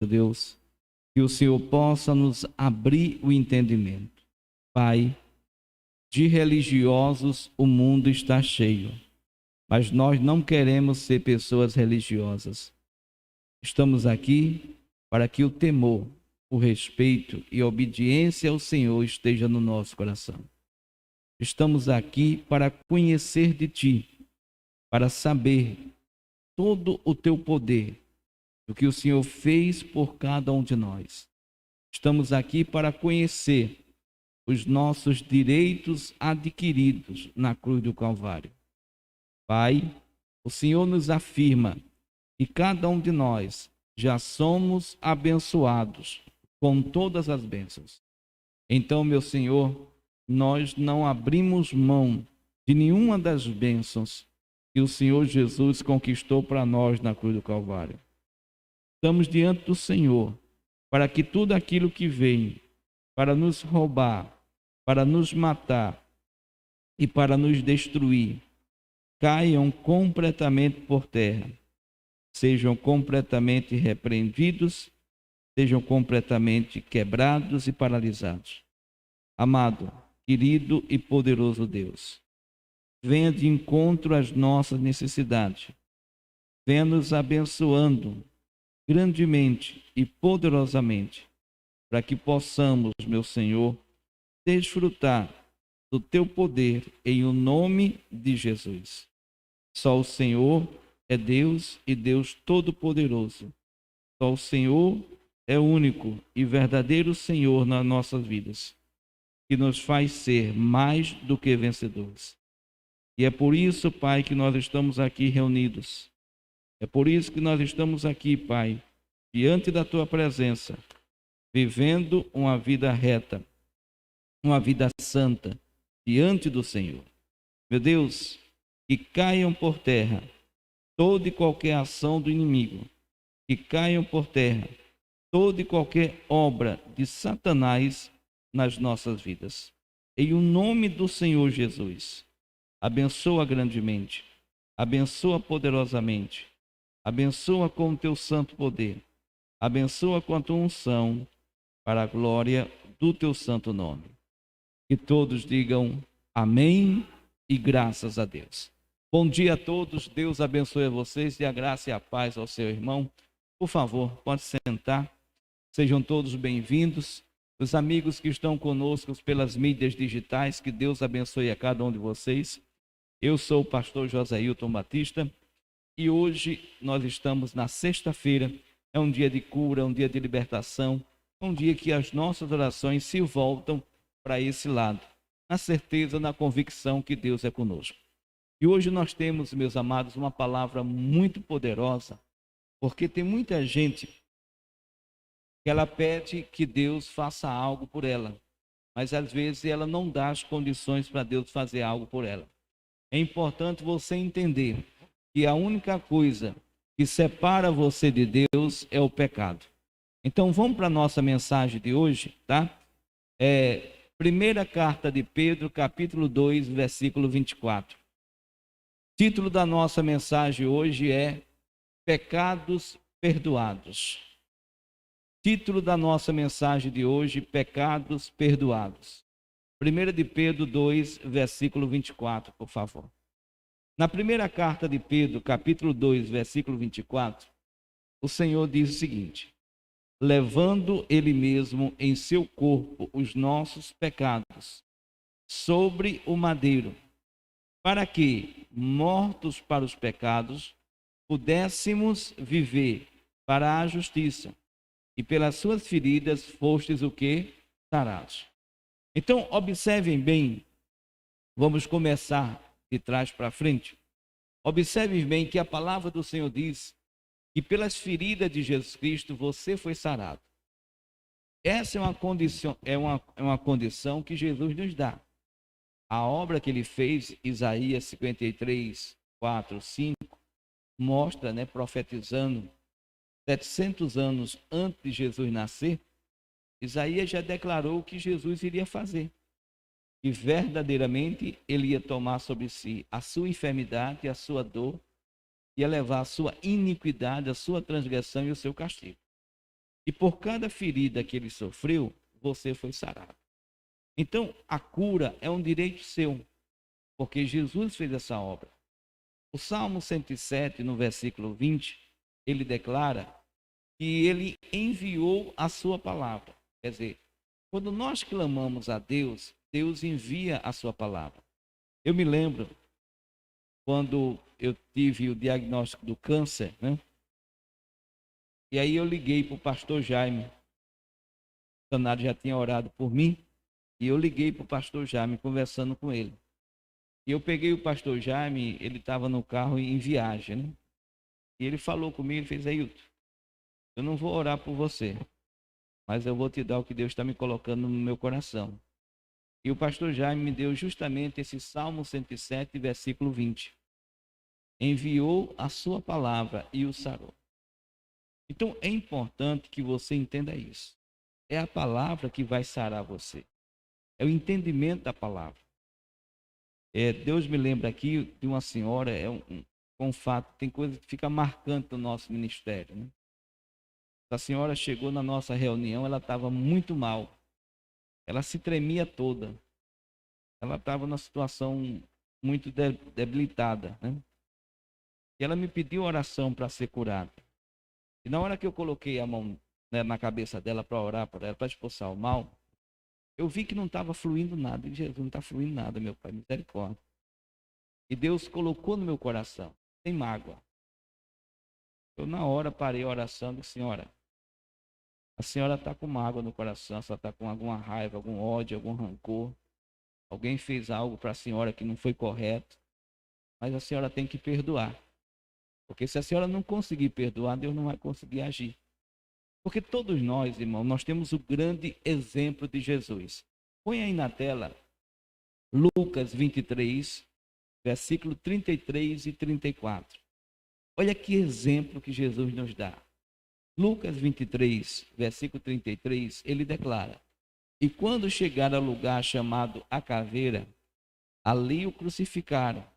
Deus, que o Senhor possa nos abrir o entendimento. Pai, de religiosos o mundo está cheio, mas nós não queremos ser pessoas religiosas. Estamos aqui para que o temor, o respeito e a obediência ao Senhor esteja no nosso coração. Estamos aqui para conhecer de Ti, para saber todo o Teu poder, do que o Senhor fez por cada um de nós. Estamos aqui para conhecer os nossos direitos adquiridos na cruz do Calvário. Pai, o Senhor nos afirma que cada um de nós já somos abençoados com todas as bênçãos. Então, meu Senhor, nós não abrimos mão de nenhuma das bênçãos que o Senhor Jesus conquistou para nós na cruz do Calvário. Estamos diante do Senhor para que tudo aquilo que vem para nos roubar, para nos matar e para nos destruir, caiam completamente por terra, sejam completamente repreendidos, sejam completamente quebrados e paralisados. Amado, querido e poderoso Deus, venha de encontro às nossas necessidades, venha nos abençoando grandemente e poderosamente, para que possamos, meu Senhor, desfrutar do Teu poder em o nome de Jesus. Só o Senhor é Deus e Deus Todo-Poderoso. Só o Senhor é o único e verdadeiro Senhor nas nossas vidas, que nos faz ser mais do que vencedores. E é por isso, Pai, que nós estamos aqui reunidos. É por isso que nós estamos aqui, Pai, diante da Tua presença, vivendo uma vida reta, uma vida santa, diante do Senhor. Meu Deus, que caiam por terra toda e qualquer ação do inimigo, que caiam por terra toda e qualquer obra de Satanás nas nossas vidas. Em o nome do Senhor Jesus, abençoa grandemente, abençoa poderosamente, abençoa com o Teu santo poder, abençoa com a Tua unção, para a glória do Teu santo nome. Que todos digam amém e graças a Deus. Bom dia a todos, Deus abençoe a vocês e a graça e a paz ao seu irmão. Por favor, pode sentar. Sejam todos bem-vindos. Os amigos que estão conosco pelas mídias digitais, que Deus abençoe a cada um de vocês. Eu sou o pastor Josailton Batista e hoje nós estamos na sexta-feira. É um dia de cura, um dia de libertação, um dia que as nossas orações se voltam para esse lado, na certeza, na convicção que Deus é conosco. E hoje nós temos, meus amados, uma palavra muito poderosa, porque tem muita gente que ela pede que Deus faça algo por ela, mas às vezes ela não dá as condições para Deus fazer algo por ela. É importante você entender que a única coisa que separa você de Deus é o pecado. Então vamos para a nossa mensagem de hoje, tá? Primeira carta de Pedro, capítulo 2, versículo 24. O título da nossa mensagem hoje é Pecados Perdoados. Título da nossa mensagem de hoje, Pecados Perdoados. 1 de Pedro 2, versículo 24, por favor. Na primeira carta de Pedro, capítulo 2, versículo 24, o Senhor diz o seguinte: levando Ele mesmo em seu corpo os nossos pecados sobre o madeiro, para que, mortos para os pecados, pudéssemos viver para a justiça, e pelas suas feridas fostes o que? Sarados. Então, observem bem, vamos começar de trás para frente. Observem bem que a palavra do Senhor diz que pelas feridas de Jesus Cristo você foi sarado. Essa é uma condição que Jesus nos dá. A obra que ele fez, Isaías 53, 4, 5, mostra, profetizando 700 anos antes de Jesus nascer, Isaías já declarou o que Jesus iria fazer. Que verdadeiramente ele ia tomar sobre si a sua enfermidade, a sua dor, ia levar a sua iniquidade, a sua transgressão e o seu castigo. E por cada ferida que ele sofreu, você foi sarado. Então, a cura é um direito seu, porque Jesus fez essa obra. O Salmo 107, no versículo 20, ele declara que ele enviou a sua palavra. Quer dizer, quando nós clamamos a Deus, Deus envia a sua palavra. Eu me lembro quando eu tive o diagnóstico do câncer, né? E aí eu liguei para o pastor Jaime. O missionário já tinha orado por mim. E eu liguei para o pastor Jaime, conversando com ele. E eu peguei o pastor Jaime, ele estava no carro em viagem, né? E ele falou comigo, ele fez: Ailton, eu não vou orar por você, mas eu vou te dar o que Deus está me colocando no meu coração. E o pastor Jaime me deu justamente esse Salmo 107, versículo 20. Enviou a sua palavra e o sarou. Então é importante que você entenda isso. É a palavra que vai sarar você. É o entendimento da palavra. Deus me lembra aqui de uma senhora, um fato, tem coisa que fica marcante no nosso ministério, né? A senhora chegou na nossa reunião, ela estava muito mal. Ela se tremia toda. Ela estava numa situação muito debilitada, né? E ela me pediu oração para ser curada. E na hora que eu coloquei a mão, né, na cabeça dela para orar para ela, para expulsar o mal, eu vi que não estava fluindo nada. E Jesus, não está fluindo nada, meu Pai, misericórdia. E Deus colocou no meu coração, sem mágoa. Eu na hora parei a oração e disse: Senhora, a senhora está com mágoa no coração, a senhora está com alguma raiva, algum ódio, algum rancor. Alguém fez algo para a senhora que não foi correto, mas a senhora tem que perdoar. Porque se a senhora não conseguir perdoar, Deus não vai conseguir agir. Porque todos nós, irmão, nós temos o grande exemplo de Jesus. Põe aí na tela Lucas 23, versículo 33 e 34. Olha que exemplo que Jesus nos dá. Lucas 23, versículo 33, ele declara: E quando chegaram ao lugar chamado A Caveira, ali o crucificaram,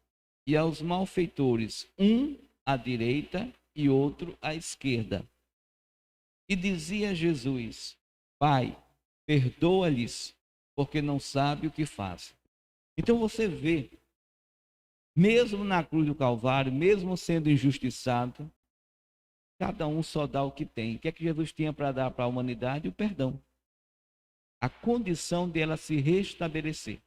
e aos malfeitores, um à direita e outro à esquerda. E dizia Jesus: Pai, perdoa-lhes, porque não sabe o que faz. Então você vê, mesmo na cruz do Calvário, mesmo sendo injustiçado, cada um só dá o que tem. O que é que Jesus tinha para dar para a humanidade? O perdão. A condição dela se restabelecer.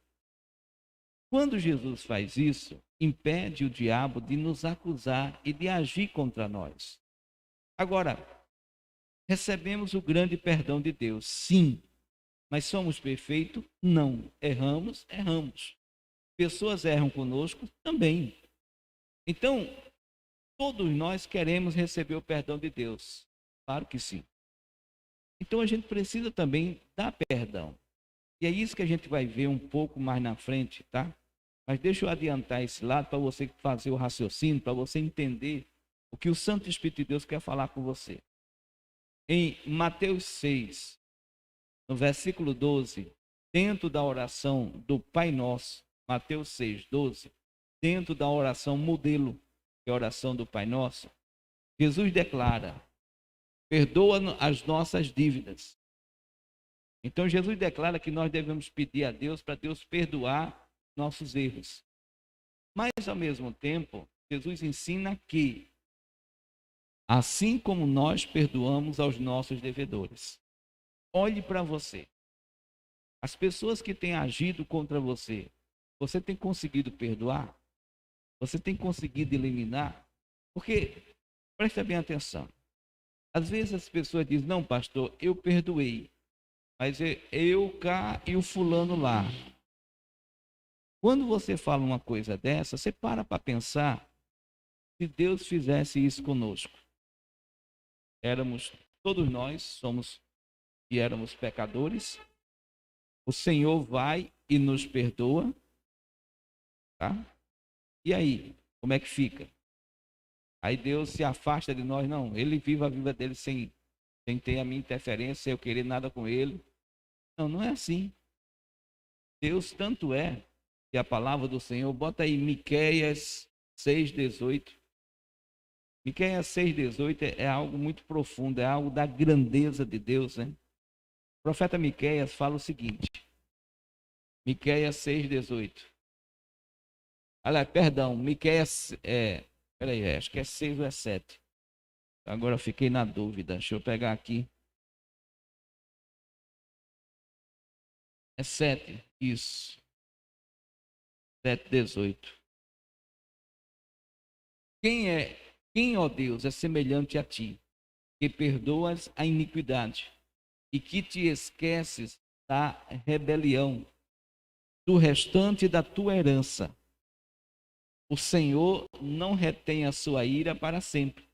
Quando Jesus faz isso, impede o diabo de nos acusar e de agir contra nós. Agora, recebemos o grande perdão de Deus, sim. Mas somos perfeitos? Não. Erramos? Erramos. Pessoas erram conosco? Também. Então, todos nós queremos receber o perdão de Deus. Claro que sim. Então a gente precisa também dar perdão. E é isso que a gente vai ver um pouco mais na frente, tá? Mas deixa eu adiantar esse lado para você fazer o raciocínio, para você entender o que o Santo Espírito de Deus quer falar com você. Em Mateus 6, no versículo 12, dentro da oração do Pai Nosso, Mateus 6, 12, dentro da oração modelo, que é a oração do Pai Nosso, Jesus declara: perdoa as nossas dívidas. Então Jesus declara que nós devemos pedir a Deus para Deus perdoar nossos erros. Mas ao mesmo tempo, Jesus ensina que assim como nós perdoamos aos nossos devedores. Olhe para você. As pessoas que têm agido contra você, você tem conseguido perdoar? Você tem conseguido eliminar? Porque, presta bem atenção, às vezes as pessoas dizem: não, pastor, eu perdoei, mas eu cá e o fulano lá. Quando você fala uma coisa dessa, você para pensar, se Deus fizesse isso conosco. Todos nós somos e éramos pecadores, o Senhor vai e nos perdoa, tá? E aí, como é que fica? Aí Deus se afasta de nós? Não, ele vive a vida dele sem ter a minha interferência, sem eu querer nada com ele. Não, não é assim. Deus tanto é que a palavra do Senhor, bota aí Miqueias 6:18. Miqueias 6,18 é algo muito profundo, é algo da grandeza de Deus, né? O profeta Miqueias fala o seguinte, Miqueias 6,18. Olha, perdão, Miqueias, peraí, acho que é 6 ou é 7. Agora eu fiquei na dúvida, deixa eu pegar aqui. É 7, isso, 7,18. Quem, ó Deus, é semelhante a ti, que perdoas a iniquidade e que te esqueces da rebelião, do restante da tua herança. O Senhor não retém a sua ira para sempre,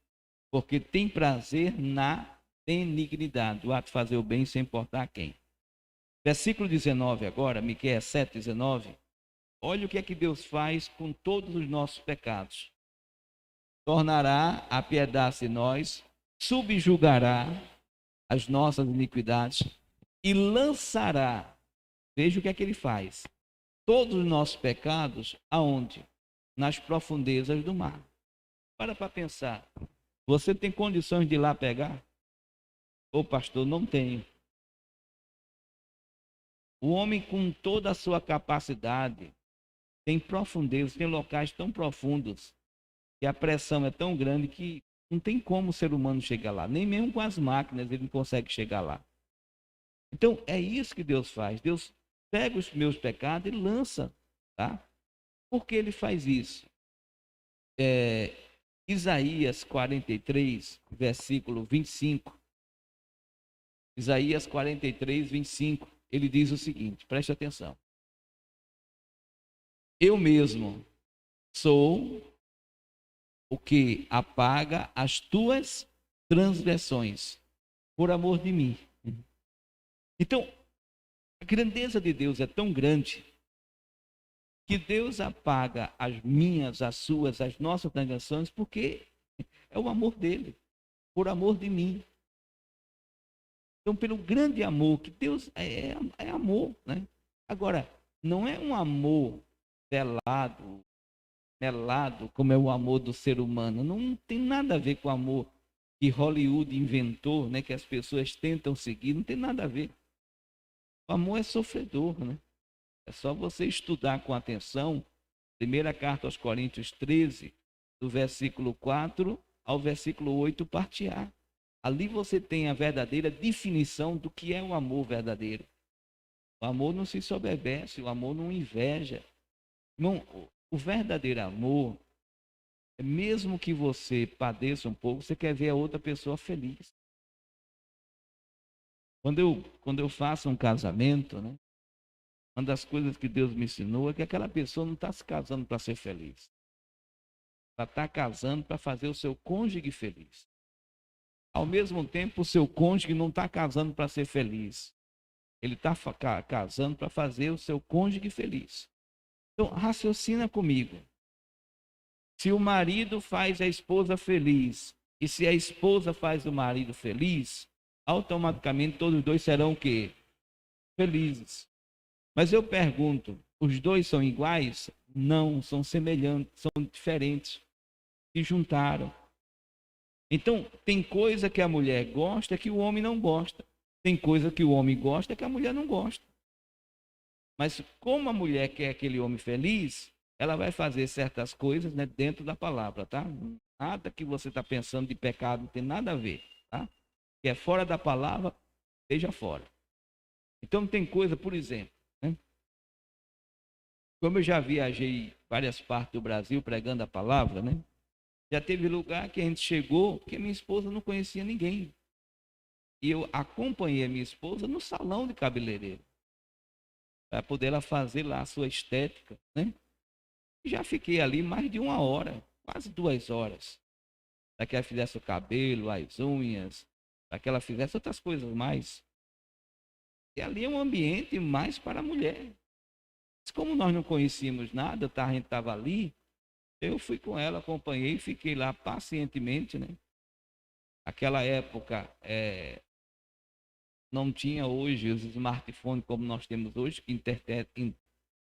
porque tem prazer na benignidade, o ato de fazer o bem sem importar a quem. Versículo 19 agora, Miqueias 7,19. Olha o que é que Deus faz com todos os nossos pecados. Tornará a piedade de nós, subjugará as nossas iniquidades e lançará, veja o que é que ele faz, todos os nossos pecados, aonde? Nas profundezas do mar. Para pensar, você tem condições de ir lá pegar? Ô pastor, não tenho. O homem com toda a sua capacidade, tem profundezas, tem locais tão profundos, que a pressão é tão grande que não tem como o ser humano chegar lá. Nem mesmo com as máquinas ele não consegue chegar lá. Então, é isso que Deus faz. Deus pega os meus pecados e lança, tá? Por que ele faz isso? Isaías 43, versículo 25. Isaías 43, 25. Ele diz o seguinte, preste atenção. Eu mesmo sou o que apaga as tuas transgressões por amor de mim. Então, a grandeza de Deus é tão grande que Deus apaga as minhas, as suas, as nossas transgressões, porque é o amor dele, por amor de mim. Então, pelo grande amor, que Deus é amor, né? Agora, não é um amor velado, melado, como é o amor do ser humano. Não tem nada a ver com o amor que Hollywood inventou, né? Que as pessoas tentam seguir, não tem nada a ver. O amor é sofredor, né? É só você estudar com atenção. Primeira carta aos Coríntios 13, do versículo 4 ao versículo 8, parte A. Ali você tem a verdadeira definição do que é o amor verdadeiro. O amor não se soberbece, o amor não inveja. Irmão, o verdadeiro amor, mesmo que você padeça um pouco, você quer ver a outra pessoa feliz. Quando eu faço um casamento, né? Uma das coisas que Deus me ensinou é que aquela pessoa não está se casando para ser feliz. Ela está casando para fazer o seu cônjuge feliz. Ao mesmo tempo, o seu cônjuge não está casando para ser feliz. Ele está casando para fazer o seu cônjuge feliz. Então, raciocina comigo. Se o marido faz a esposa feliz, e se a esposa faz o marido feliz, automaticamente todos os dois serão o quê? Felizes. Mas eu pergunto, os dois são iguais? Não, são semelhantes, são diferentes. Se juntaram. Então, tem coisa que a mulher gosta que o homem não gosta. Tem coisa que o homem gosta que a mulher não gosta. Mas como a mulher quer aquele homem feliz, ela vai fazer certas coisas, né, dentro da palavra, tá? Nada que você está pensando de pecado não tem nada a ver, tá? Que é fora da palavra, esteja fora. Então tem coisa, por exemplo, né? Como eu já viajei várias partes do Brasil pregando a palavra, né? Já teve lugar que a gente chegou que minha esposa não conhecia ninguém. E eu acompanhei a minha esposa no salão de cabeleireiro, para poder ela fazer lá a sua estética, né? E já fiquei ali mais de 1 hora, quase 2 horas, para que ela fizesse o cabelo, as unhas, para que ela fizesse outras coisas mais. E ali é um ambiente mais para a mulher. Mas como nós não conhecíamos nada, tá, a gente estava ali, eu fui com ela, acompanhei, fiquei lá pacientemente, né? Aquela época não tinha hoje os smartphones como nós temos hoje, que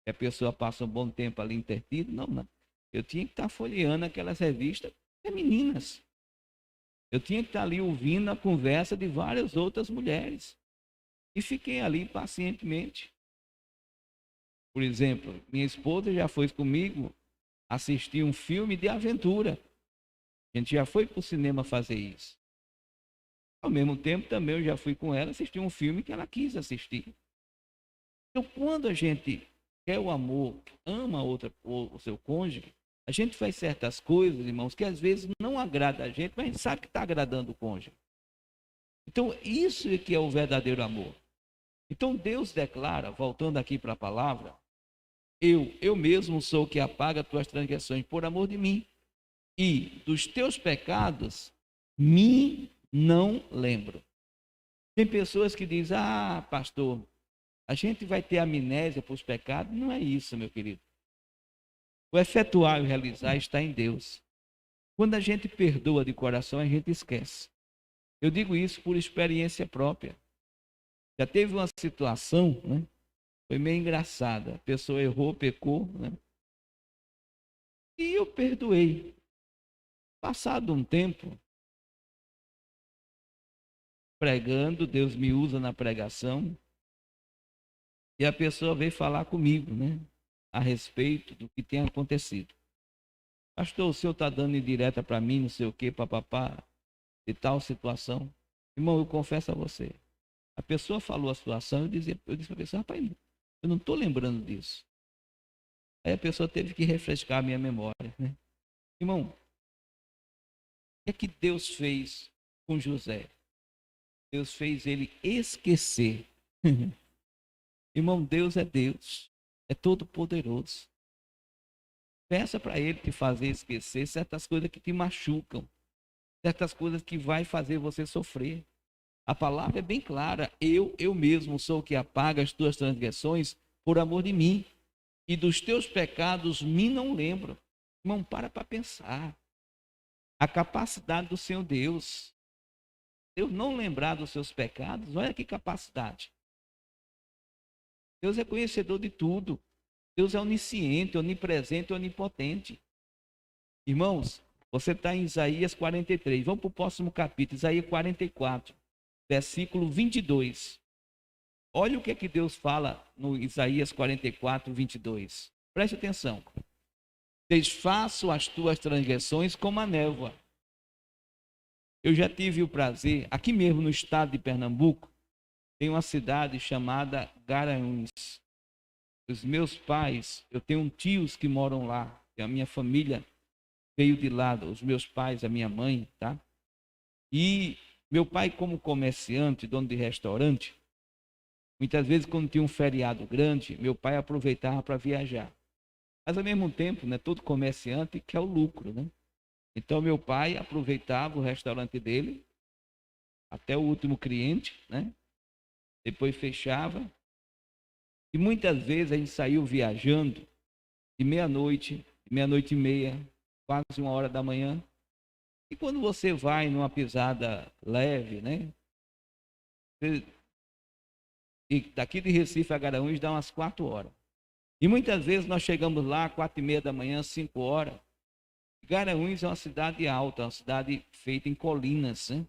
a pessoa passa um bom tempo ali intertido. Não, não. Eu tinha que estar folheando aquelas revistas femininas. Eu tinha que estar ali ouvindo a conversa de várias outras mulheres. E fiquei ali pacientemente. Por exemplo, minha esposa já foi comigo assistir um filme de aventura. A gente já foi para o cinema fazer isso. Ao mesmo tempo, também eu já fui com ela assistir um filme que ela quis assistir. Então, quando a gente quer o amor, ama o seu cônjuge, a gente faz certas coisas, irmãos, que às vezes não agrada a gente, mas a gente sabe que está agradando o cônjuge. Então, isso é que é o verdadeiro amor. Então, Deus declara, voltando aqui para a palavra, eu mesmo sou o que apaga as tuas transgressões por amor de mim. E dos teus pecados, me não lembro. Tem pessoas que dizem, pastor, a gente vai ter amnésia para os pecados. Não é isso, meu querido. O efetuar e o realizar está em Deus. Quando a gente perdoa de coração, a gente esquece. Eu digo isso por experiência própria. Já teve uma situação, né? Foi meio engraçada. A pessoa errou, pecou, né? E eu perdoei. Passado um tempo, pregando, Deus me usa na pregação, e a pessoa veio falar comigo, né? A respeito do que tem acontecido. Pastor, o senhor está dando indireta para mim, não sei o quê, papapá, de tal situação. Irmão, eu confesso a você. A pessoa falou a situação, eu disse para a pessoa, rapaz, eu não estou lembrando disso. Aí a pessoa teve que refrescar a minha memória, né? Irmão, o que é que Deus fez com José? Deus fez ele esquecer. Irmão, Deus é Deus, é todo poderoso. Peça para ele te fazer esquecer certas coisas que te machucam, certas coisas que vai fazer você sofrer. A palavra é bem clara, eu mesmo sou o que apaga as tuas transgressões por amor de mim, e dos teus pecados me não lembro. Irmão, para pensar. A capacidade do Senhor Deus. Deus não lembrar dos seus pecados, olha que capacidade. Deus é conhecedor de tudo. Deus é onisciente, onipresente, onipotente. Irmãos, você está em Isaías 43. Vamos para o próximo capítulo, Isaías 44, versículo 22. Olha o que é que Deus fala no Isaías 44, 22. Preste atenção. Desfaço as tuas transgressões como a névoa. Eu já tive o prazer, aqui mesmo no estado de Pernambuco, tem uma cidade chamada Garanhuns. Os meus pais, eu tenho tios que moram lá, a minha família veio de lá, os meus pais, a minha mãe, tá? E meu pai, como comerciante, dono de restaurante, muitas vezes quando tinha um feriado grande, meu pai aproveitava para viajar. Mas ao mesmo tempo, né, todo comerciante quer o lucro, né? Então meu pai aproveitava o restaurante dele até o último cliente, né? Depois fechava. E muitas vezes a gente saiu viajando de meia-noite, meia-noite e meia, quase 1 hora da manhã. E quando você vai numa pisada leve, né? E daqui de Recife a Garanhuns dá umas 4 horas. E muitas vezes nós chegamos lá 4h30 da manhã, 5 horas. Garanhuns é uma cidade alta, uma cidade feita em colinas, né?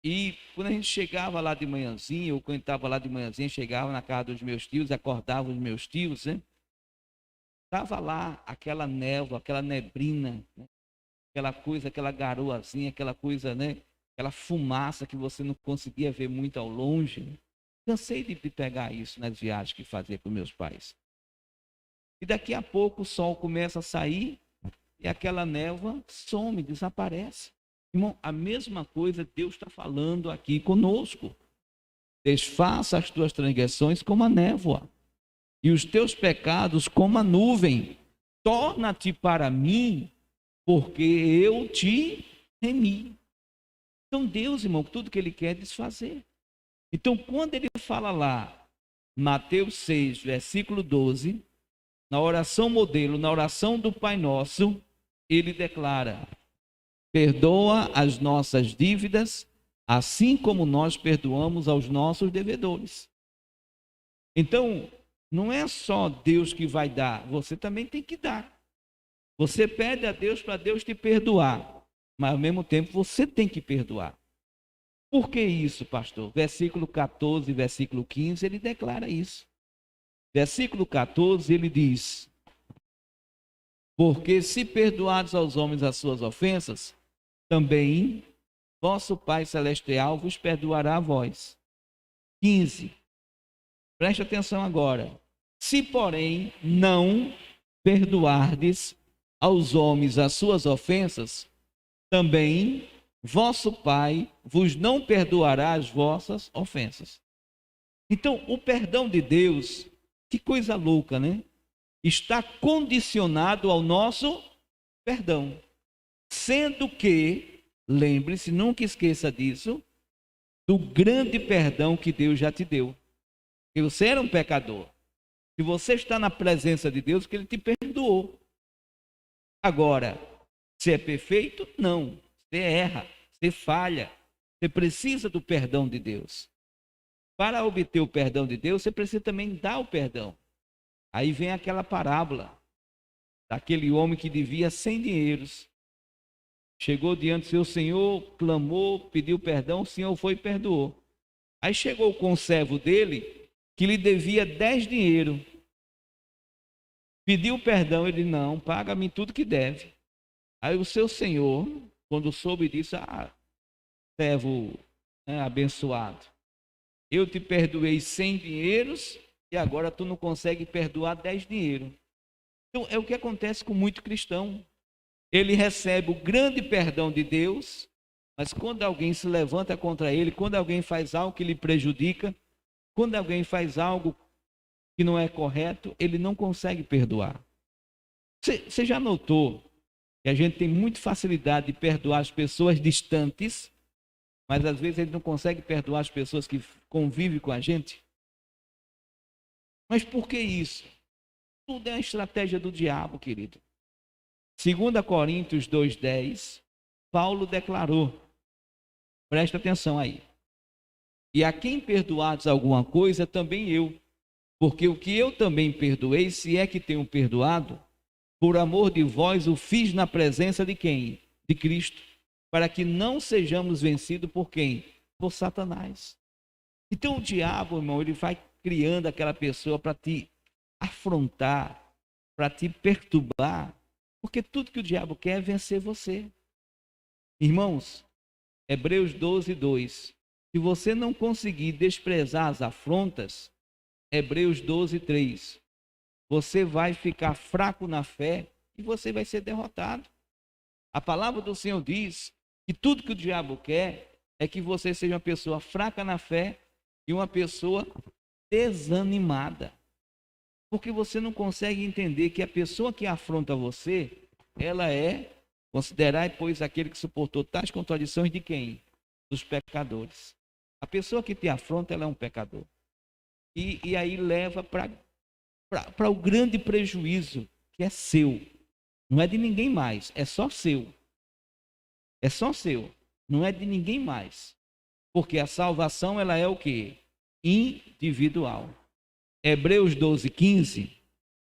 E quando a gente chegava lá de manhãzinha, ou quando estava lá de manhãzinha, chegava na casa dos meus tios, acordava os meus tios, né? Estava lá aquela névoa, aquela neblina, né? Aquela coisa, aquela garoazinha, aquela coisa, né? Aquela fumaça que você não conseguia ver muito ao longe, né? Cansei de pegar isso nas viagens que fazia com meus pais. E daqui a pouco o sol começa a sair e aquela névoa some, desaparece. Irmão, a mesma coisa Deus está falando aqui conosco. Desfaça as tuas transgressões como a névoa e os teus pecados como a nuvem. Torna-te para mim, porque eu te remi. Então Deus, irmão, tudo que Ele quer é desfazer. Então quando Ele fala lá, Mateus 6, versículo 12, na oração modelo, na oração do Pai Nosso, Ele declara: perdoa as nossas dívidas, assim como nós perdoamos aos nossos devedores. Então, não é só Deus que vai dar, você também tem que dar. Você pede a Deus para Deus te perdoar. mas ao mesmo tempo você tem que perdoar. Por que isso, pastor? Versículo 14, versículo 15, ele declara isso. Versículo 14, ele diz: porque se perdoados aos homens as suas ofensas, também vosso Pai Celestial vos perdoará a vós. 15. Preste atenção agora. Se, porém, não perdoardes aos homens as suas ofensas, também vosso Pai vos não perdoará as vossas ofensas. Então, o perdão de Deus, que coisa louca, né? Está condicionado ao nosso perdão. Sendo que, lembre-se, nunca esqueça disso, do grande perdão que Deus já te deu. Que você era um pecador. Se você está na presença de Deus, que Ele te perdoou. Agora, se é perfeito? Não. Você erra, você falha. Você precisa do perdão de Deus. Para obter o perdão de Deus, você precisa também dar o perdão. Aí vem aquela parábola daquele homem que devia 100 dinheiros. Chegou diante do seu senhor, clamou, pediu perdão, o senhor foi e perdoou. Aí chegou o conservo dele, que lhe devia 10 dinheiro. Pediu perdão, ele não, paga-me tudo que deve. Aí o seu senhor, quando soube disso, servo abençoado, eu te perdoei 100 dinheiros e agora tu não consegue perdoar 10 dinheiro. Então é o que acontece com muito cristão. Ele recebe o grande perdão de Deus, mas quando alguém se levanta contra ele, quando alguém faz algo que lhe prejudica, quando alguém faz algo que não é correto, ele não consegue perdoar. Você já notou que a gente tem muita facilidade de perdoar as pessoas distantes, mas às vezes ele não consegue perdoar as pessoas que convivem com a gente? Mas por que isso? Tudo é uma estratégia do diabo, querido. 2 Coríntios 2,10, Paulo declarou, presta atenção aí: e a quem perdoados alguma coisa, também eu, porque o que eu também perdoei, se é que tenho perdoado, por amor de vós o fiz na presença de quem? De Cristo, para que não sejamos vencidos por quem? Por Satanás. Então o diabo, irmão, ele vai criando aquela pessoa para te afrontar, para te perturbar, porque tudo que o diabo quer é vencer você. Irmãos, Hebreus 12:2. Se você não conseguir desprezar as afrontas, Hebreus 12:3. Você vai ficar fraco na fé e você vai ser derrotado. A palavra do Senhor diz que tudo que o diabo quer é que você seja uma pessoa fraca na fé e uma pessoa desanimada. Porque você não consegue entender que a pessoa que afronta você, ela é, considerai, pois, aquele que suportou tais contradições de quem? Dos pecadores. A pessoa que te afronta, ela é um pecador. E aí leva para o grande prejuízo que é seu. Não é de ninguém mais, é só seu. É só seu, não é de ninguém mais. Porque a salvação, ela é o quê? Individual. Hebreus 12:15,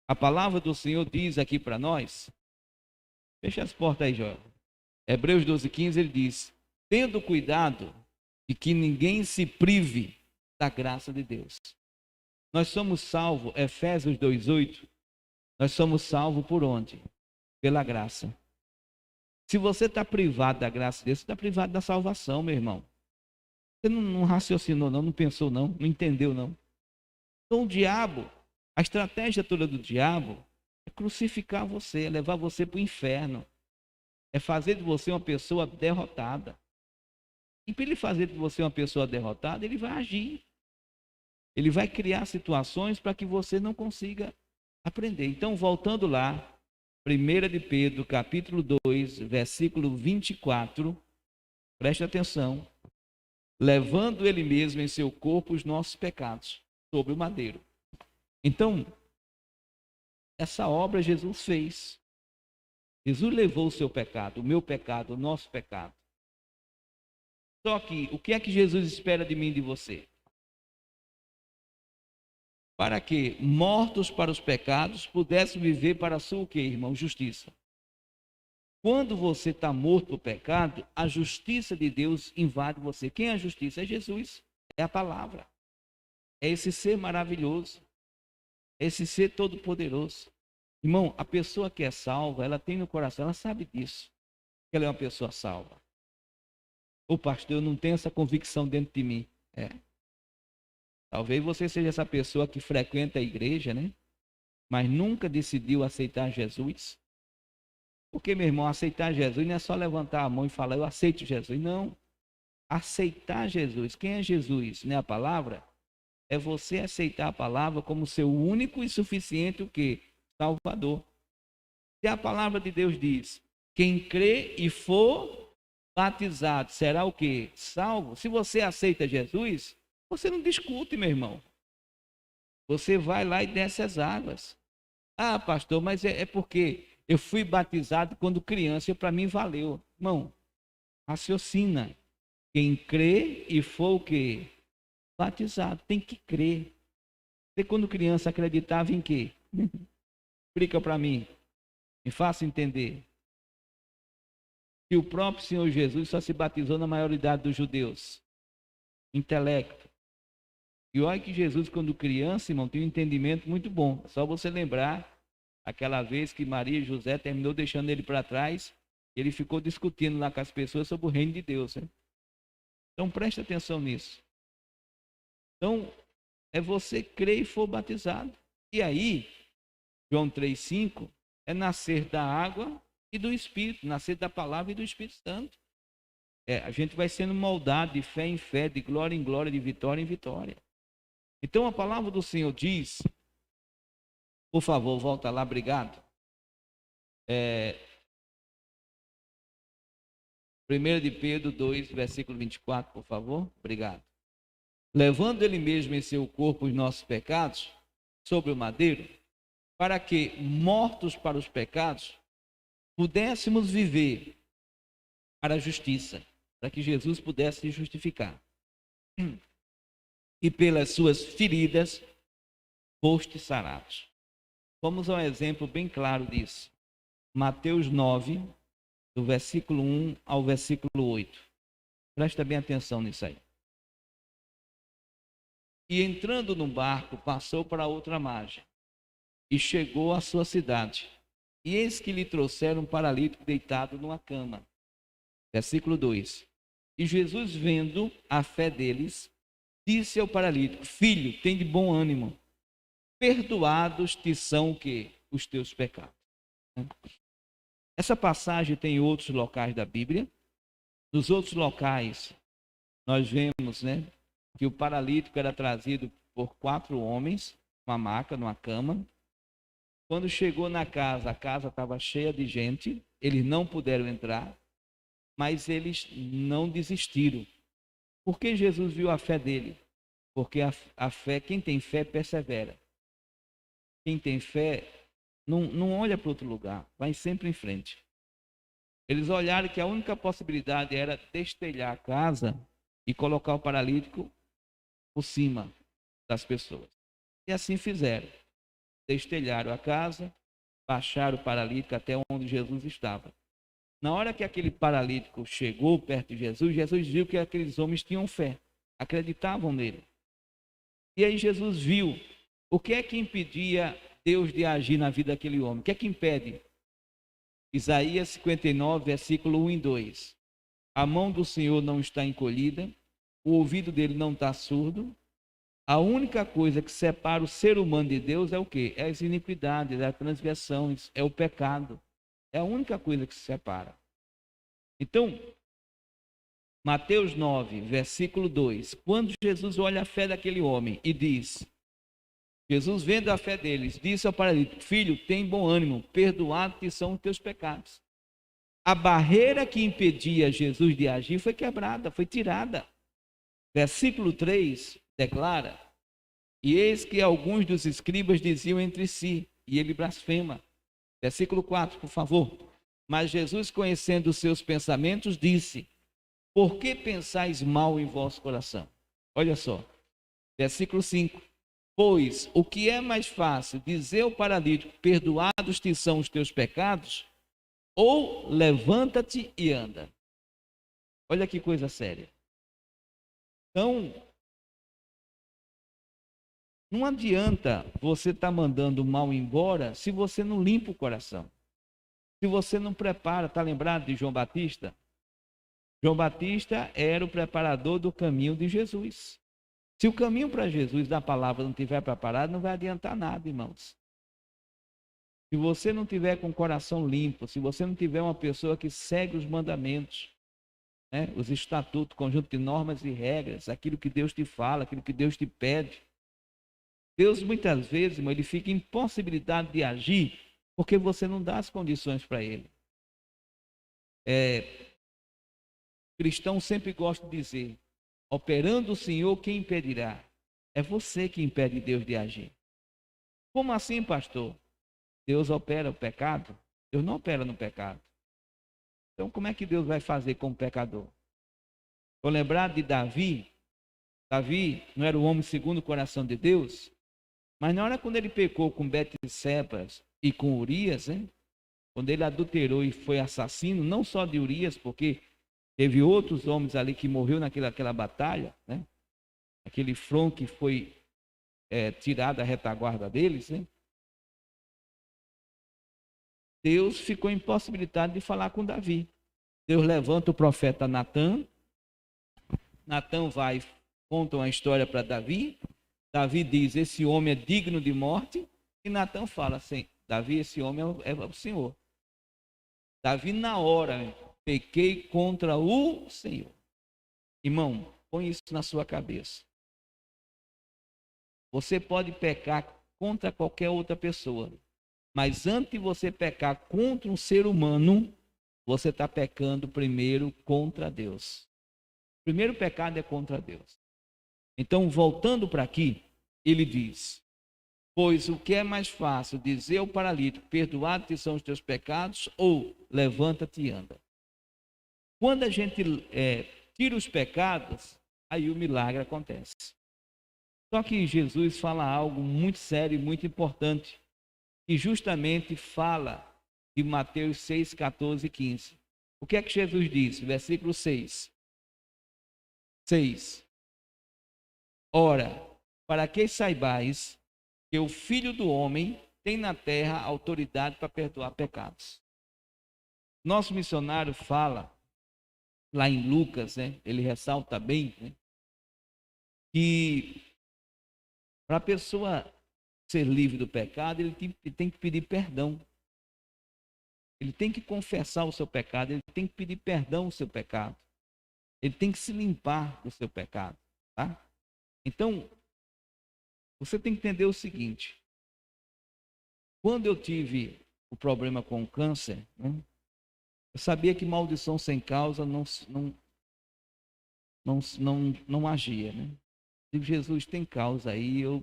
a palavra do Senhor diz aqui para nós, fecha as portas aí, Joel. Hebreus 12:15, ele diz: tendo cuidado de que ninguém se prive da graça de Deus. Nós somos salvos, Efésios 2:8, nós somos salvos por onde? Pela graça. Se você está privado da graça de Deus, você está privado da salvação, meu irmão. Você não raciocinou não pensou não entendeu não. Então o diabo, a estratégia toda do diabo é crucificar você, é levar você para o inferno, é fazer de você uma pessoa derrotada. E para ele fazer de você uma pessoa derrotada, ele vai agir. Ele vai criar situações para que você não consiga aprender. Então, voltando lá, 1 de Pedro, capítulo 2, versículo 24, preste atenção. Levando ele mesmo em seu corpo os nossos pecados sobre o madeiro. Então, essa obra Jesus fez. Jesus levou o seu pecado, o meu pecado, o nosso pecado. Só que, o que é que Jesus espera de mim e de você? Para que, mortos para os pecados, pudéssemos viver para a sua o quê, irmão? Justiça. Quando você está morto por pecado, a justiça de Deus invade você. Quem é a justiça? É Jesus, é a palavra. É esse ser maravilhoso, é esse ser todo-poderoso. Irmão, a pessoa que é salva, ela tem no coração, ela sabe disso, que ela é uma pessoa salva. O pastor, eu não tenho essa convicção dentro de mim. Talvez você seja essa pessoa que frequenta a igreja, né? Mas nunca decidiu aceitar Jesus. Porque, meu irmão, aceitar Jesus não é só levantar a mão e falar, eu aceito Jesus. Não. Aceitar Jesus. Quem é Jesus? Não é a palavra? É você aceitar a palavra como seu único e suficiente o quê? Salvador. Se a palavra de Deus diz, quem crê e for batizado será o quê? Salvo. Se você aceita Jesus, você não discute, meu irmão. Você vai lá e desce as águas. Ah, pastor, mas é porque eu fui batizado quando criança e para mim valeu. Irmão, raciocina. Quem crê e for o quê? Batizado. Tem que crer. Você quando criança acreditava em quê? Explica para mim. Me faça entender. Que o próprio Senhor Jesus só se batizou na maioridade dos judeus. Intelecto. E olha que Jesus, quando criança, irmão, tem um entendimento muito bom. É só você lembrar aquela vez que Maria e José terminou deixando ele para trás, ele ficou discutindo lá com as pessoas sobre o reino de Deus. Né? Então preste atenção nisso. Então, é você crer e for batizado. E aí, João 3,5, é nascer da água e do Espírito, nascer da palavra e do Espírito Santo. A gente vai sendo moldado de fé em fé, de glória em glória, de vitória em vitória. Então a palavra do Senhor diz, por favor, volta lá, obrigado. 1 de Pedro 2, versículo 24, por favor, obrigado. Levando ele mesmo em seu corpo os nossos pecados sobre o madeiro, para que, mortos para os pecados, pudéssemos viver para a justiça, para que Jesus pudesse se justificar. E pelas suas feridas foste sarados. Vamos a um exemplo bem claro disso. Mateus 9, do versículo 1 ao versículo 8. Presta bem atenção nisso aí. E entrando no barco, passou para outra margem, e chegou à sua cidade. E eis que lhe trouxeram um paralítico deitado numa cama. Versículo 2. E Jesus, vendo a fé deles, disse ao paralítico: Filho, tem de bom ânimo, perdoados te são o quê? Os teus pecados. Essa passagem tem outros locais da Bíblia. Nos outros locais, nós vemos, né, que o paralítico era trazido por 4 homens, uma maca, numa cama. Quando chegou na casa, a casa estava cheia de gente, eles não puderam entrar, mas eles não desistiram. Por que Jesus viu a fé dele? Porque a fé, quem tem fé, persevera. Quem tem fé, não olha para outro lugar, vai sempre em frente. Eles olharam que a única possibilidade era destelhar a casa e colocar o paralítico por cima das pessoas. E assim fizeram. Destelharam a casa, baixaram o paralítico até onde Jesus estava. Na hora que aquele paralítico chegou perto de Jesus, Jesus viu que aqueles homens tinham fé, acreditavam nele. E aí Jesus viu o que é que impedia Deus de agir na vida daquele homem. O que é que impede? Isaías 59, versículo 1 e 2. A mão do Senhor não está encolhida, o ouvido dele não está surdo. A única coisa que separa o ser humano de Deus é o quê? É as iniquidades, é as transgressões, é o pecado. É a única coisa que se separa. Então, Mateus 9, versículo 2. Quando Jesus olha a fé daquele homem e diz, Jesus vendo a fé deles, disse ao paralítico: Filho, tem bom ânimo, perdoado-te são os teus pecados. A barreira que impedia Jesus de agir foi quebrada, foi tirada. Versículo 3 declara: E eis que alguns dos escribas diziam entre si, e ele blasfema. Versículo 4, por favor. Mas Jesus, conhecendo os seus pensamentos, disse: Por que pensais mal em vosso coração? Olha só. Versículo 5. Pois o que é mais fácil, dizer ao paralítico: Perdoados te são os teus pecados, ou levanta-te e anda. Olha que coisa séria. Então, não adianta você estar mandando o mal embora se você não limpa o coração. Se você não prepara, está lembrado de João Batista? João Batista era o preparador do caminho de Jesus. Se o caminho para Jesus da palavra não estiver preparado, não vai adiantar nada, irmãos. Se você não tiver com o coração limpo, se você não tiver uma pessoa que segue os mandamentos, né, os estatutos, conjunto de normas e regras, aquilo que Deus te fala, aquilo que Deus te pede, Deus muitas vezes, irmão, ele fica impossibilitado de agir porque você não dá as condições para ele. Cristão sempre gosta de dizer, operando o Senhor, quem impedirá? É você que impede Deus de agir. Como assim, pastor? Deus opera o pecado? Deus não opera no pecado. Então, como é que Deus vai fazer com o pecador? Estou lembrado de Davi. Davi não era o homem segundo o coração de Deus, mas na hora quando ele pecou com Betseba e com Urias, né? Quando ele adulterou e foi assassino, não só de Urias, porque teve outros homens ali que morreu naquela batalha, né? Aquele front que foi tirado da retaguarda deles, né? Deus ficou impossibilitado de falar com Davi. Deus levanta o profeta Natã. Natã vai, conta uma história para Davi. Davi diz, esse homem é digno de morte. E Natã fala assim, Davi, esse homem é o Senhor. Davi na hora, pequei contra o Senhor. Irmão, põe isso na sua cabeça. Você pode pecar contra qualquer outra pessoa. Mas antes de você pecar contra um ser humano, você está pecando primeiro contra Deus. O primeiro pecado é contra Deus. Então, voltando para aqui, ele diz, pois o que é mais fácil, dizer ao paralítico, perdoados são os teus pecados, ou levanta-te e anda. Quando a gente tira os pecados, aí o milagre acontece. Só que Jesus fala algo muito sério e muito importante, e justamente fala de Mateus 6, 14 e 15. O que é que Jesus disse? Versículo 6. Ora, para que saibais que o Filho do Homem tem na terra autoridade para perdoar pecados. Nosso missionário fala, lá em Lucas, né, ele ressalta bem, né, que para a pessoa ser livre do pecado, ele tem que pedir perdão. Ele tem que confessar o seu pecado, ele tem que pedir perdão ao seu pecado. Ele tem que se limpar do seu pecado, tá? Então, você tem que entender o seguinte. Quando eu tive o problema com o câncer, né, eu sabia que maldição sem causa não agia, né? Digo, Jesus, tem causa aí, eu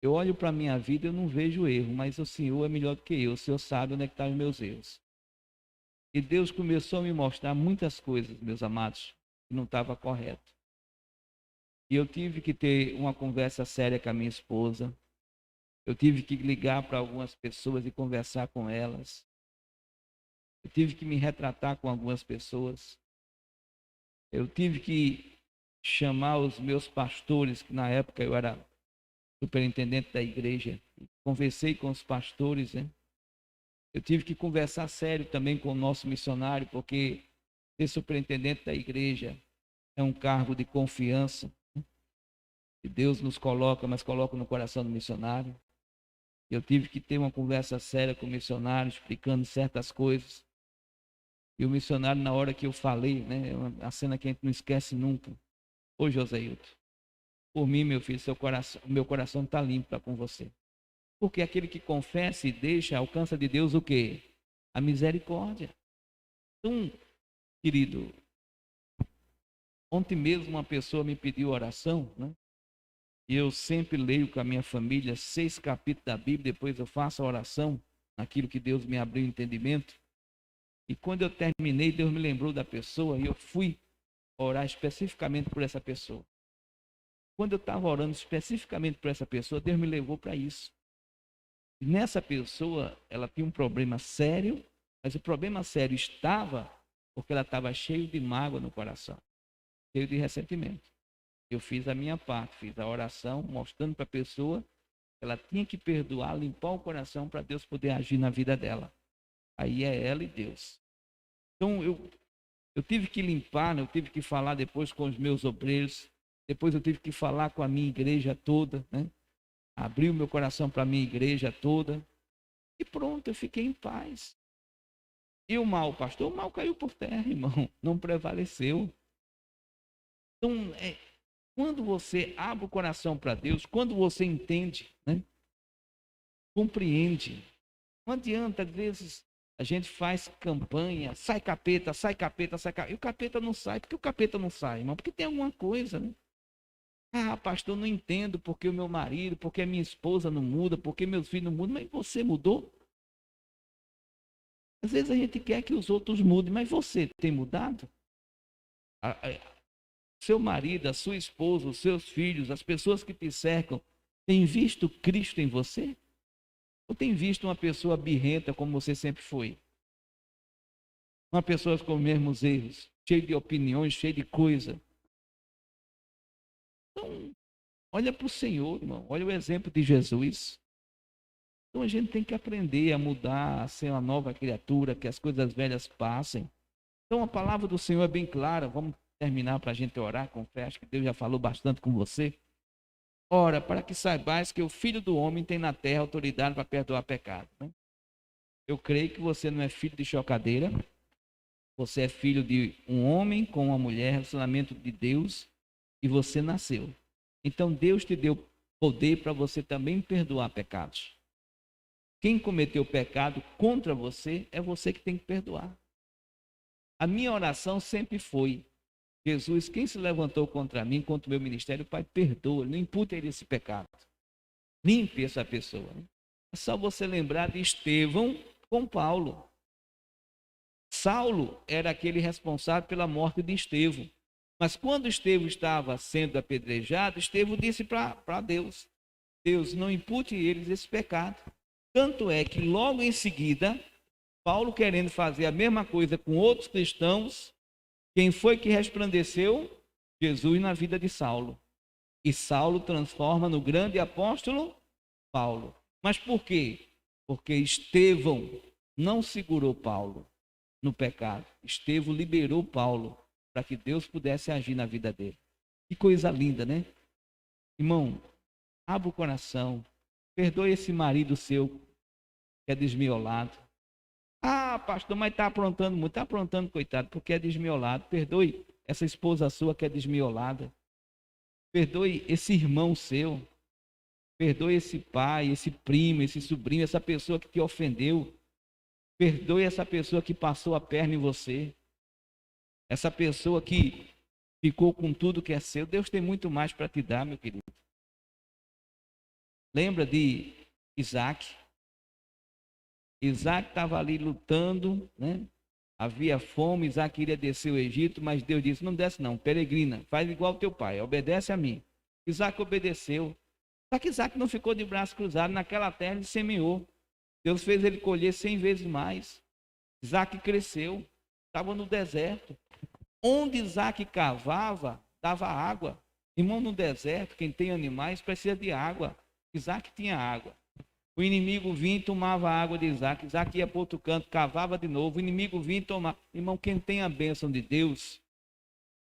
olho para a minha vida, eu não vejo erro, mas o Senhor é melhor do que eu, o Senhor sabe onde é que estão os meus erros. E Deus começou a me mostrar muitas coisas, meus amados, que não estava correto. E eu tive que ter uma conversa séria com a minha esposa. Eu tive que ligar para algumas pessoas e conversar com elas. Eu tive que me retratar com algumas pessoas. Eu tive que chamar os meus pastores, que na época eu era superintendente da igreja. Conversei com os pastores, né? Eu tive que conversar sério também com o nosso missionário, porque ser superintendente da igreja é um cargo de confiança, né? Que Deus nos coloca, mas coloca no coração do missionário. Eu tive que ter uma conversa séria com o missionário, explicando certas coisas. E o missionário, na hora que eu falei, né, a cena que a gente não esquece nunca. Ô Joséilton, por mim, meu filho, meu coração está limpo para com você. Porque aquele que confessa e deixa, alcança de Deus o quê? A misericórdia. Então, querido, ontem mesmo uma pessoa me pediu oração, né? E eu sempre leio com a minha família 6 capítulos da Bíblia, depois eu faço a oração, naquilo que Deus me abriu o entendimento. E quando eu terminei, Deus me lembrou da pessoa e eu fui orar especificamente por essa pessoa. Quando eu estava orando especificamente por essa pessoa, Deus me levou para isso. E nessa pessoa, ela tinha um problema sério, Mas o problema sério estava porque ela estava cheia de mágoa no coração, cheio de ressentimento. Eu fiz a minha parte, fiz a oração, mostrando para a pessoa que ela tinha que perdoar, limpar o coração para Deus poder agir na vida dela. Aí é ela e Deus. Então eu tive que limpar, né? Eu tive que falar depois com os meus obreiros, depois eu tive que falar com a minha igreja toda, né? Abrir o meu coração para a minha igreja toda. E pronto, eu fiquei em paz. E o mal, pastor? O mal caiu por terra, irmão. Não prevaleceu. Então, quando você abre o coração para Deus, quando você entende, né? Compreende. Não adianta, às vezes, a gente faz campanha, sai capeta, sai capeta, sai capeta. E o capeta não sai. Por que o capeta não sai, irmão? Porque tem alguma coisa, né? Ah, pastor, não entendo porque o meu marido, porque a minha esposa não muda, porque meus filhos não mudam. Mas você mudou? Às vezes a gente quer que os outros mudem, mas você tem mudado? Seu marido, a sua esposa, os seus filhos, as pessoas que te cercam, têm visto Cristo em você? Ou tem visto uma pessoa birrenta como você sempre foi? Uma pessoa com os mesmos erros, cheia de opiniões, cheia de coisa. Então, olha para o Senhor, irmão. Olha o exemplo de Jesus. Então a gente tem que aprender a mudar, a ser uma nova criatura, que as coisas velhas passem. Então a palavra do Senhor é bem clara. Vamos terminar para a gente orar com fé. Acho que Deus já falou bastante com você. Ora, para que saibais que o Filho do Homem tem na terra autoridade para perdoar pecado. Né? Eu creio que você não é filho de chocadeira. Você é filho de um homem com uma mulher, relacionamento de Deus, e você nasceu. Então Deus te deu poder para você também perdoar pecados. Quem cometeu pecado contra você, é você que tem que perdoar. A minha oração sempre foi: Jesus, quem se levantou contra mim, contra o meu ministério, Pai, perdoa, não impute a ele esse pecado. Limpe essa pessoa. É só você lembrar de Estevão com Paulo. Saulo era aquele responsável pela morte de Estevão. Mas quando Estevão estava sendo apedrejado, Estevão disse para Deus: Deus, não impute a eles esse pecado. Tanto é que logo em seguida, Paulo, querendo fazer a mesma coisa com outros cristãos, quem foi que resplandeceu? Jesus na vida de Saulo. E Saulo transforma no grande apóstolo Paulo. Mas por quê? Porque Estevão não segurou Paulo no pecado. Estevão liberou Paulo para que Deus pudesse agir na vida dele. Que coisa linda, né? Irmão, abra o coração. Perdoe esse marido seu que é desmiolado. Ah, pastor, mas está aprontando muito. Está aprontando, coitado, porque é desmiolado. Perdoe essa esposa sua que é desmiolada. Perdoe esse irmão seu. Perdoe esse pai, esse primo, esse sobrinho, essa pessoa que te ofendeu. Perdoe essa pessoa que passou a perna em você. Essa pessoa que ficou com tudo que é seu. Deus tem muito mais para te dar, meu querido. Lembra de Isaac? Isaac estava ali lutando, né? Havia fome, Isaac queria descer o Egito, mas Deus disse: não desce não, peregrina, faz igual o teu pai, obedece a mim. Isaac obedeceu. Só que Isaac não ficou de braços cruzados, naquela terra ele semeou. Deus fez ele colher 100 vezes mais. Isaac cresceu, estava no deserto. Onde Isaac cavava, dava água. Irmão, no deserto, quem tem animais precisa de água. Isaac tinha água. O inimigo vinha e tomava a água de Isaac. Isaac ia para outro canto, cavava de novo. O inimigo vinha e tomava. Irmão, quem tem a bênção de Deus,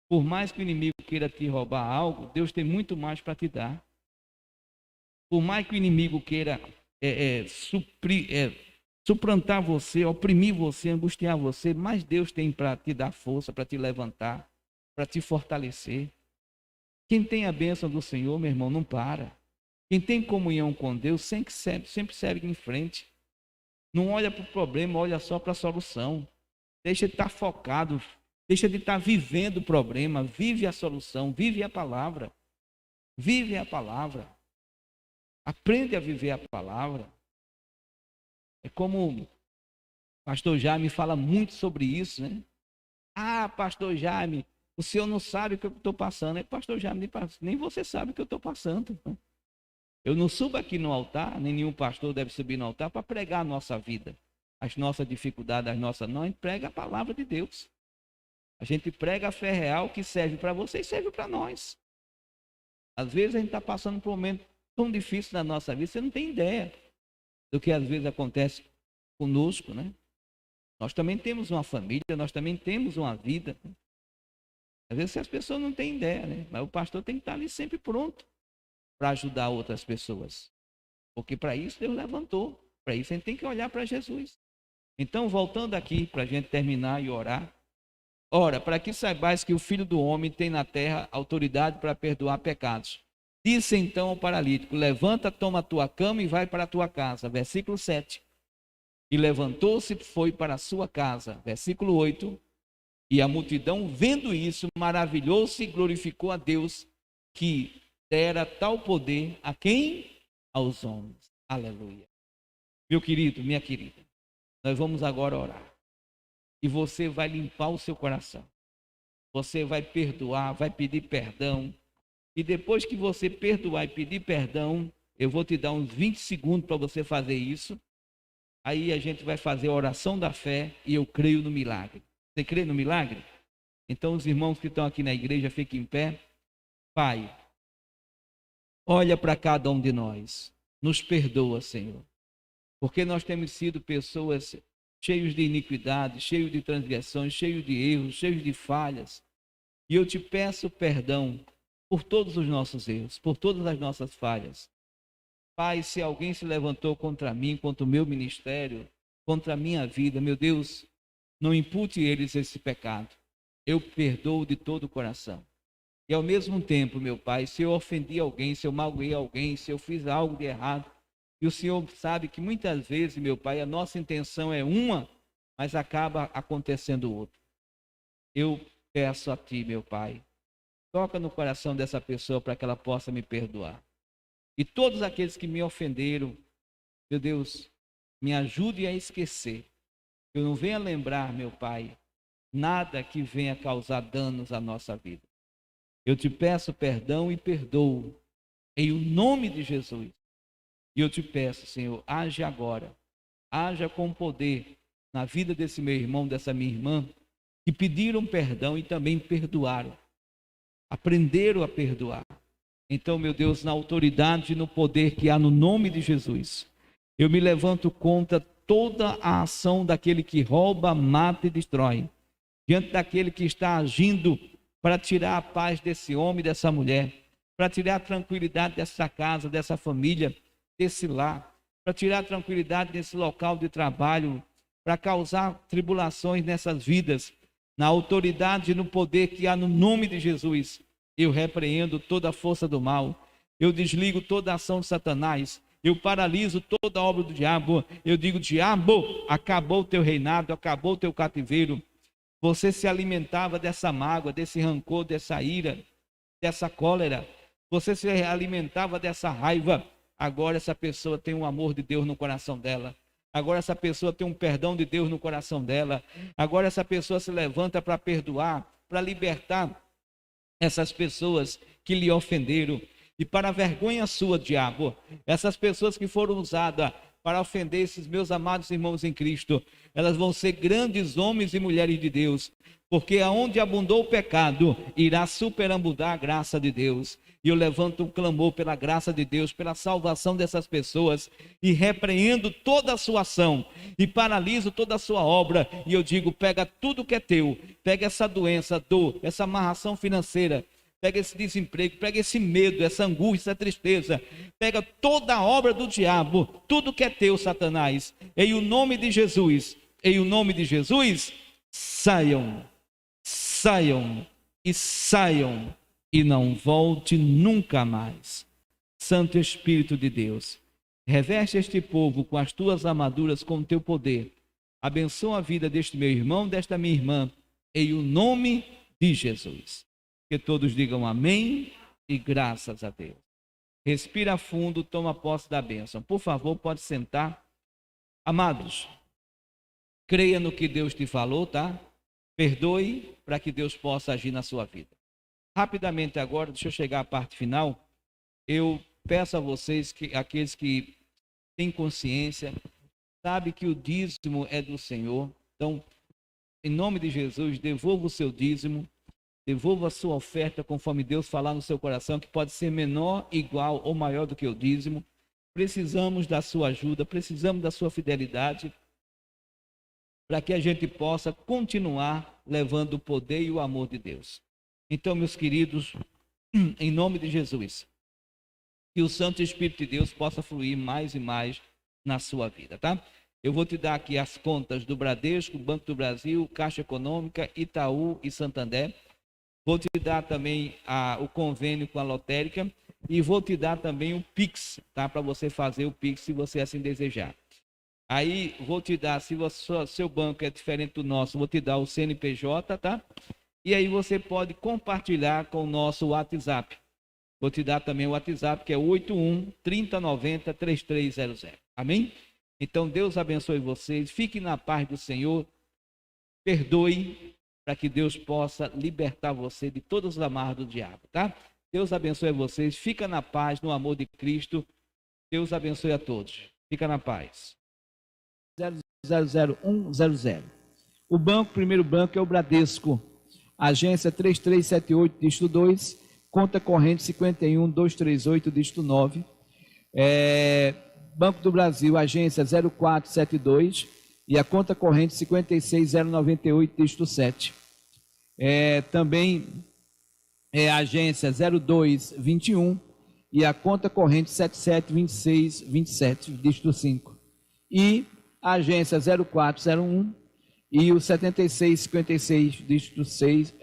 por mais que o inimigo queira te roubar algo, Deus tem muito mais para te dar. Por mais que o inimigo queira suplantar você, oprimir você, angustiar você, mais Deus tem para te dar força, para te levantar, para te fortalecer. Quem tem a bênção do Senhor, meu irmão, não para. Quem tem comunhão com Deus sempre segue em frente. Não olha para o problema, olha só para a solução. Deixa de estar focado, deixa de estar vivendo o problema, vive a solução, vive a palavra. Vive a palavra. Aprende a viver a palavra. É como o pastor Jaime fala muito sobre isso, né? Ah, pastor Jaime, o senhor não sabe o que eu estou passando. É, pastor Jaime, nem você sabe o que eu estou passando. Né? Eu não subo aqui no altar, nem nenhum pastor deve subir no altar para pregar a nossa vida. as nossas dificuldades, as nossas não, a gente prega a palavra de Deus. A gente prega a fé real que serve para você e serve para nós. Às vezes a gente está passando por um momento tão difícil na nossa vida, você não tem ideia do que às vezes acontece conosco, né? Nós também temos uma família, nós também temos uma vida. Às vezes as pessoas não têm ideia, né? Mas o pastor tem que estar ali sempre pronto para ajudar outras pessoas. Porque para isso Deus levantou. Para isso a gente tem que olhar para Jesus. Então, voltando aqui para a gente terminar e orar. Ora, para que saibais que o Filho do Homem tem na terra autoridade para perdoar pecados. Disse então ao paralítico: levanta, toma a tua cama e vai para a tua casa. Versículo 7. E levantou-se e foi para a sua casa. Versículo 8. E a multidão, vendo isso, maravilhou-se e glorificou a Deus, que dera tal poder a quem? Aos homens. Aleluia. Meu querido, minha querida, nós vamos agora orar. E você vai limpar o seu coração. Você vai perdoar, vai pedir perdão. E depois que você perdoar e pedir perdão, eu vou te dar uns 20 segundos para você fazer isso. Aí a gente vai fazer a oração da fé e eu creio no milagre. Você crê no milagre? Então os irmãos que estão aqui na igreja, fiquem em pé. Pai, olha para cada um de nós. Nos perdoa, Senhor. Porque nós temos sido pessoas cheios de iniquidade, cheios de transgressões, cheios de erros, cheios de falhas. E eu te peço perdão por todos os nossos erros, por todas as nossas falhas. Pai, se alguém se levantou contra mim, contra o meu ministério, contra a minha vida, meu Deus, não impute eles esse pecado. Eu perdoo de todo o coração. E ao mesmo tempo, meu Pai, se eu ofendi alguém, se eu magoei alguém, se eu fiz algo de errado, e o Senhor sabe que muitas vezes, meu Pai, a nossa intenção é uma, mas acaba acontecendo outra. Eu peço a Ti, meu Pai, toca no coração dessa pessoa para que ela possa me perdoar. E todos aqueles que me ofenderam, meu Deus, me ajude a esquecer. Eu não venha lembrar, meu Pai, nada que venha causar danos à nossa vida. Eu te peço perdão e perdoo, em o nome de Jesus. E eu te peço, Senhor, age agora, haja com poder na vida desse meu irmão, dessa minha irmã, que pediram perdão e também perdoaram, aprenderam a perdoar. Então, meu Deus, na autoridade e no poder que há no nome de Jesus, eu me levanto contra toda a ação daquele que rouba, mata e destrói, diante daquele que está agindo para tirar a paz desse homem, dessa mulher, para tirar a tranquilidade dessa casa, dessa família, desse lar, para tirar a tranquilidade desse local de trabalho, para causar tribulações nessas vidas, na autoridade e no poder que há no nome de Jesus, eu repreendo toda a força do mal, eu desligo toda a ação de Satanás, eu paraliso toda a obra do diabo, eu digo: diabo, acabou o teu reinado, acabou o teu cativeiro. Você se alimentava dessa mágoa, desse rancor, dessa ira, dessa cólera, você se alimentava dessa raiva. Agora essa pessoa tem um amor de Deus no coração dela. Agora essa pessoa tem um perdão de Deus no coração dela. Agora essa pessoa se levanta para perdoar, para libertar essas pessoas que lhe ofenderam. E para a vergonha sua, diabo, essas pessoas que foram usadas para ofender esses meus amados irmãos em Cristo, elas vão ser grandes homens e mulheres de Deus, porque aonde abundou o pecado, irá superabundar a graça de Deus. E eu levanto um clamor pela graça de Deus, pela salvação dessas pessoas, e repreendo toda a sua ação, e paraliso toda a sua obra, e eu digo: pega tudo que é teu, pega essa doença, dor, essa amarração financeira, pega esse desemprego, pega esse medo, essa angústia, essa tristeza, pega toda a obra do diabo, tudo que é teu, Satanás, em o nome de Jesus, em o nome de Jesus, saiam, saiam e saiam, e não volte nunca mais. Santo Espírito de Deus, reveste este povo com as tuas armaduras, com o teu poder, abençoa a vida deste meu irmão, desta minha irmã, em o nome de Jesus. Que todos digam amém e graças a Deus. Respira fundo, toma posse da bênção. Por favor, pode sentar. Amados, creia no que Deus te falou, tá? Perdoe para que Deus possa agir na sua vida. Rapidamente agora, deixa eu chegar à parte final. Eu peço a vocês, que aqueles que têm consciência, sabe que o dízimo é do Senhor. Então, em nome de Jesus, devolva o seu dízimo, devolva a sua oferta conforme Deus falar no seu coração, que pode ser menor, igual ou maior do que o dízimo. Precisamos da sua ajuda, precisamos da sua fidelidade, para que a gente possa continuar levando o poder e o amor de Deus. Então, meus queridos, em nome de Jesus, que o Santo Espírito de Deus possa fluir mais e mais na sua vida, tá? Eu vou te dar aqui as contas do Bradesco, Banco do Brasil, Caixa Econômica, Itaú e Santander. Vou te dar também o convênio com a lotérica e vou te dar também o Pix, tá? Para você fazer o Pix se você assim desejar. Aí vou te dar, se seu banco é diferente do nosso, vou te dar o CNPJ, tá? E aí você pode compartilhar com o nosso WhatsApp. Vou te dar também o WhatsApp, que é 81 3090 3300. Amém? Então Deus abençoe vocês. Fiquem na paz do Senhor. Perdoe, para que Deus possa libertar você de todas as amarras do diabo, tá? Deus abençoe vocês. Fica na paz, no amor de Cristo. Deus abençoe a todos. Fica na paz. 00100. O banco, primeiro banco é o Bradesco. Agência 3378, dígito 2. Conta corrente 51238, dígito 9. Banco do Brasil, agência 0472. E a conta corrente 56098, dígito 7. Também é a agência 0221 e a conta corrente 772627, dígito 5. E a agência 0401 e o 7656, dígito 6,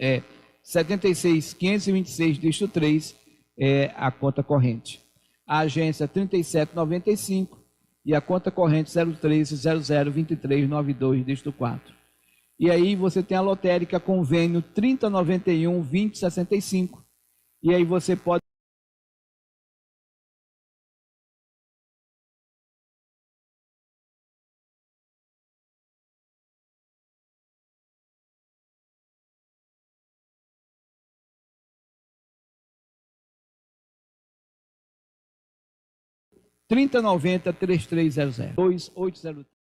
76526, dígito 3, é a conta corrente. A agência 3795 e a conta corrente 03002392, dígito 4. E aí você tem a lotérica convênio 3091 2065. E aí você pode R$ 3090 3300 2803.